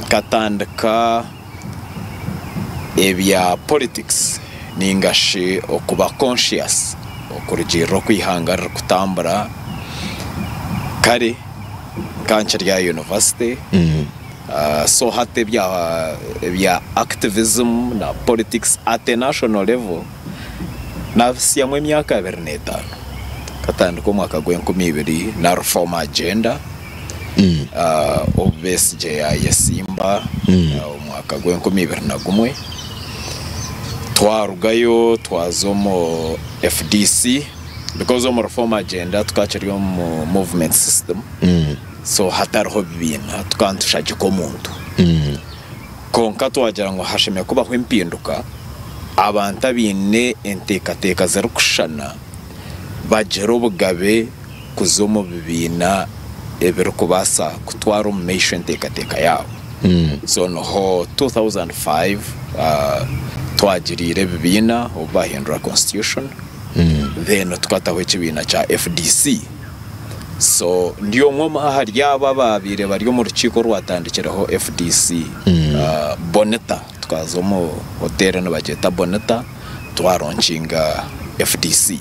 katandika ebya politics ningashi okuba conscious okurugiro kwihangarira kutambura kare kancha rya university so hate bya activism na politics at a national level nafisiyamwe emyaka 25 katandika omwaka gw'20 na reform agenda OBSJ yasimba omwaka gw'2021 twarugayo twazomo FDC because of reform agenda tukachiri mu movement system so hatariho bibina tukantushaje ko muntu konka twagira ngo hashemye kuba kw'impinduka abantu bine entekateka zari kushana bagera ubugabe kuzomo bibina ebero kubasa kutwara mu nation entekateka yabo so no 2005 twagirire bibina obahindura constitution then tukataho ikibina cha FDC so ndiyo mwoma hari aba babire bari mu rukiko rwatandikiraho FDC Boneta twazomo hotel no bageta Boneta twaronchinga FDC